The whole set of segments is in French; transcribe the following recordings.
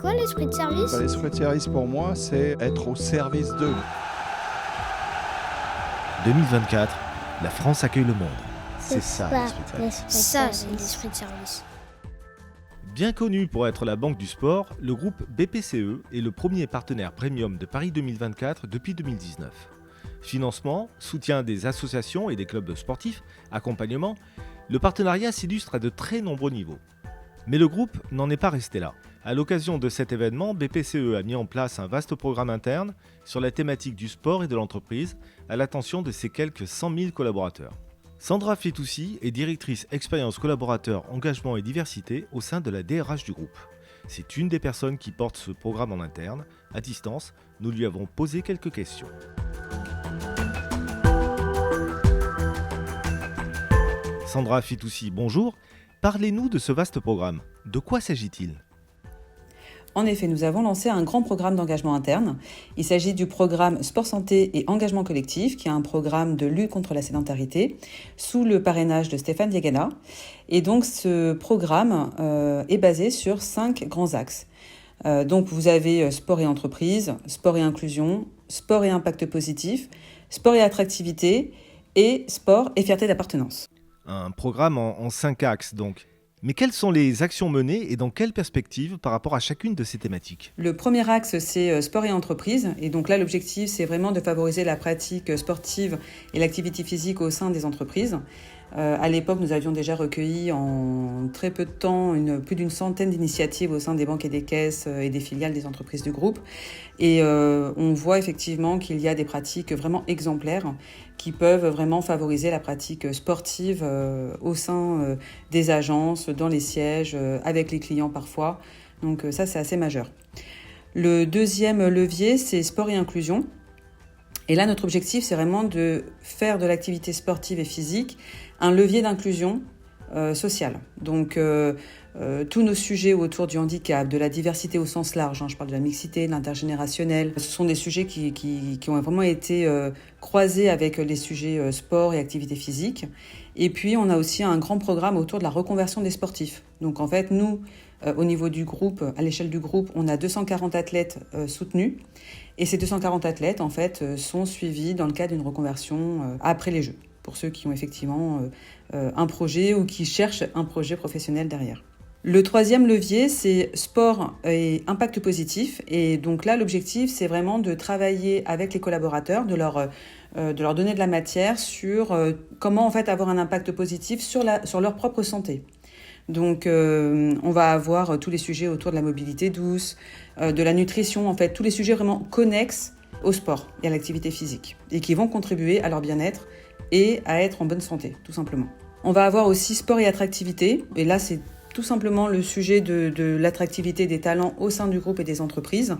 quoi l'esprit de service? L'esprit de service pour moi, c'est être au service d'eux. 2024, la France accueille le monde. C'est ça l'esprit de service. Ça, c'est l'esprit de service. Bien connu pour être la banque du sport, le groupe BPCE est le premier partenaire premium de Paris 2024 depuis 2019. Financement, soutien des associations et des clubs sportifs, accompagnement, le partenariat s'illustre à de très nombreux niveaux. Mais le groupe n'en est pas resté là. À l'occasion de cet événement, BPCE a mis en place un vaste programme interne sur la thématique du sport et de l'entreprise à l'attention de ses quelques 100 000 collaborateurs. Sandra Fitoussi est directrice expérience collaborateur, engagement et diversité au sein de la DRH du groupe. C'est une des personnes qui porte ce programme en interne. À distance, nous lui avons posé quelques questions. Sandra Fitoussi, bonjour. Parlez-nous de ce vaste programme. De quoi s'agit-il ? En effet, nous avons lancé un grand programme d'engagement interne. Il s'agit du programme Sport Santé et Engagement Collectif, qui est un programme de lutte contre la sédentarité, sous le parrainage de Stéphane Diagana. Et donc, ce programme est basé sur 5 grands axes. Donc, vous avez sport et entreprise, sport et inclusion, sport et impact positif, sport et attractivité, et sport et fierté d'appartenance. Un programme en 5 axes, donc. Mais quelles sont les actions menées et dans quelle perspective par rapport à chacune de ces thématiques ? Le premier axe, c'est sport et entreprise. Et donc là, l'objectif, c'est vraiment de favoriser la pratique sportive et l'activité physique au sein des entreprises. À l'époque, nous avions déjà recueilli en très peu de temps plus d'une centaine d'initiatives au sein des banques et des caisses et des filiales des entreprises du groupe. Et on voit effectivement qu'il y a des pratiques vraiment exemplaires qui peuvent vraiment favoriser la pratique sportive au sein des agences, dans les sièges, avec les clients parfois. Donc ça, c'est assez majeur. Le deuxième levier, c'est sport et inclusion. Et là, notre objectif, c'est vraiment de faire de l'activité sportive et physique un levier d'inclusion sociale. Donc, tous nos sujets autour du handicap, de la diversité au sens large, je parle de la mixité, de l'intergénérationnel, ce sont des sujets qui ont vraiment été croisés avec les sujets sport et activité physique. Et puis, on a aussi un grand programme autour de la reconversion des sportifs. Donc, en fait, nous, au niveau du groupe, à l'échelle du groupe, on a 240 athlètes soutenus. Et ces 240 athlètes, en fait, sont suivis dans le cadre d'une reconversion après les Jeux, pour ceux qui ont effectivement un projet ou qui cherchent un projet professionnel derrière. Le troisième levier, c'est sport et impact positif. Et donc là, l'objectif, c'est vraiment de travailler avec les collaborateurs, de leur donner de la matière sur comment en fait avoir un impact positif sur leur propre santé. Donc, on va avoir tous les sujets autour de la mobilité douce, de la nutrition, en fait, tous les sujets vraiment connexes au sport et à l'activité physique et qui vont contribuer à leur bien-être et à être en bonne santé, tout simplement. On va avoir aussi sport et attractivité. Et là, c'est tout simplement le sujet de l'attractivité des talents au sein du groupe et des entreprises.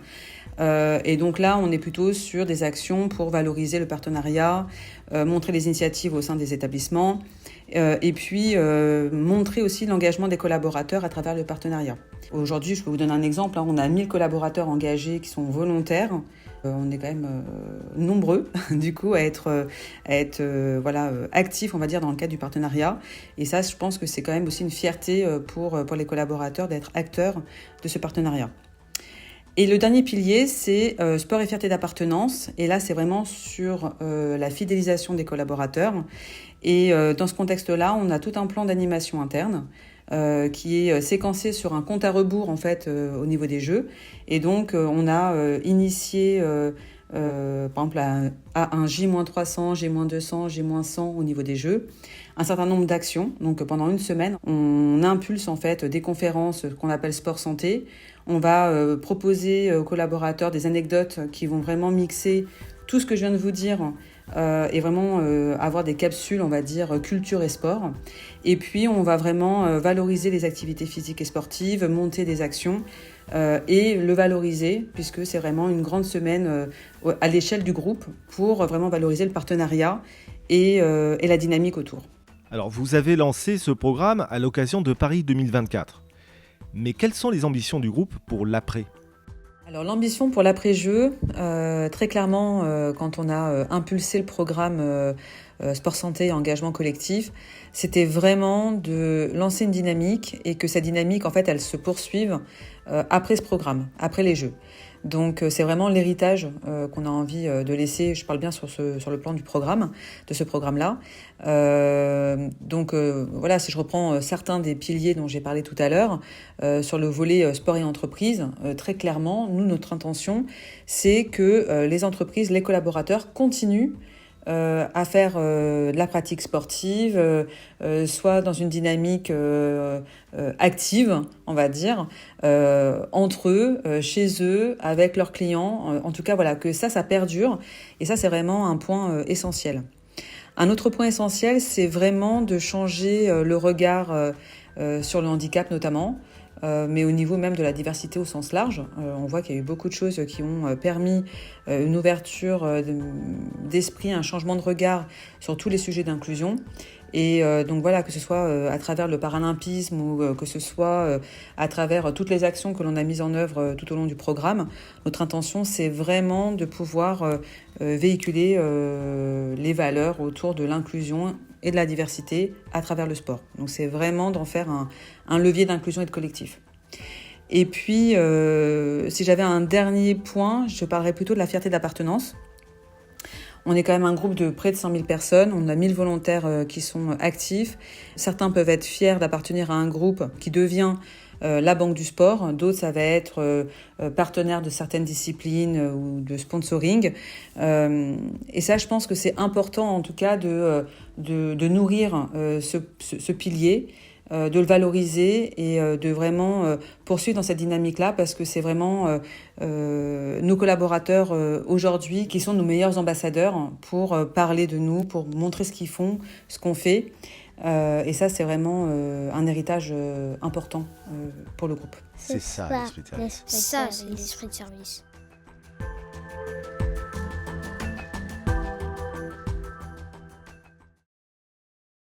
Et donc là, on est plutôt sur des actions pour valoriser le partenariat, montrer les initiatives au sein des établissements, et puis montrer aussi l'engagement des collaborateurs à travers le partenariat. Aujourd'hui, je peux vous donner un exemple, on a 1000 collaborateurs engagés qui sont volontaires. On est quand même nombreux, du coup, à être actifs, on va dire, dans le cadre du partenariat. Et ça, je pense que c'est quand même aussi une fierté pour les collaborateurs d'être acteurs de ce partenariat. Et le dernier pilier, c'est sport et fierté d'appartenance. Et là, c'est vraiment sur la fidélisation des collaborateurs. Et dans ce contexte-là, on a tout un plan d'animation interne qui est séquencé sur un compte à rebours en fait au niveau des jeux. Et donc, on a initié par exemple à un J-300, J-200, J-100 au niveau des jeux, un certain nombre d'actions. Donc pendant une semaine, on impulse en fait des conférences qu'on appelle sport santé. On va proposer aux collaborateurs des anecdotes qui vont vraiment mixer tout ce que je viens de vous dire et vraiment avoir des capsules, on va dire, culture et sport. Et puis, on va vraiment valoriser les activités physiques et sportives, monter des actions et le valoriser, puisque c'est vraiment une grande semaine à l'échelle du groupe pour vraiment valoriser le partenariat et la dynamique autour. Alors, vous avez lancé ce programme à l'occasion de Paris 2024. Mais quelles sont les ambitions du groupe pour l'après ? Alors l'ambition pour l'après-jeu, très clairement, quand on a impulsé le programme sport santé et engagement collectif, c'était vraiment de lancer une dynamique et que cette dynamique, en fait, elle se poursuive après ce programme, après les Jeux. Donc c'est vraiment l'héritage qu'on a envie de laisser, je parle bien sur le plan du programme, de ce programme-là. Voilà, si je reprends certains des piliers dont j'ai parlé tout à l'heure, sur le volet sport et entreprise, très clairement, nous, notre intention, c'est que les entreprises, les collaborateurs continuent à faire de la pratique sportive, soit dans une dynamique active, on va dire, entre eux, chez eux, avec leurs clients. En tout cas, voilà, que ça perdure. Et ça, c'est vraiment un point essentiel. Un autre point essentiel, c'est vraiment de changer le regard sur le handicap notamment, mais au niveau même de la diversité au sens large. On voit qu'il y a eu beaucoup de choses qui ont permis une ouverture d'esprit, un changement de regard sur tous les sujets d'inclusion. Et donc voilà, que ce soit à travers le paralympisme ou que ce soit à travers toutes les actions que l'on a mises en œuvre tout au long du programme, notre intention, c'est vraiment de pouvoir véhiculer les valeurs autour de l'inclusion et de la diversité à travers le sport. Donc c'est vraiment d'en faire un levier d'inclusion et de collectif. Et puis, si j'avais un dernier point, je parlerais plutôt de la fierté d'appartenance. On est quand même un groupe de près de 100 000 personnes, on a 1000 volontaires qui sont actifs. Certains peuvent être fiers d'appartenir à un groupe qui devient la Banque du Sport. D'autres, ça va être partenaire de certaines disciplines ou de sponsoring. Et ça, je pense que c'est important, en tout cas, de nourrir ce pilier, de le valoriser et de vraiment poursuivre dans cette dynamique-là, parce que c'est vraiment nos collaborateurs aujourd'hui qui sont nos meilleurs ambassadeurs pour parler de nous, pour montrer ce qu'ils font, ce qu'on fait. Et ça, c'est vraiment un héritage important pour le groupe. C'est ça, l'esprit de service. Ça, c'est l'esprit de service.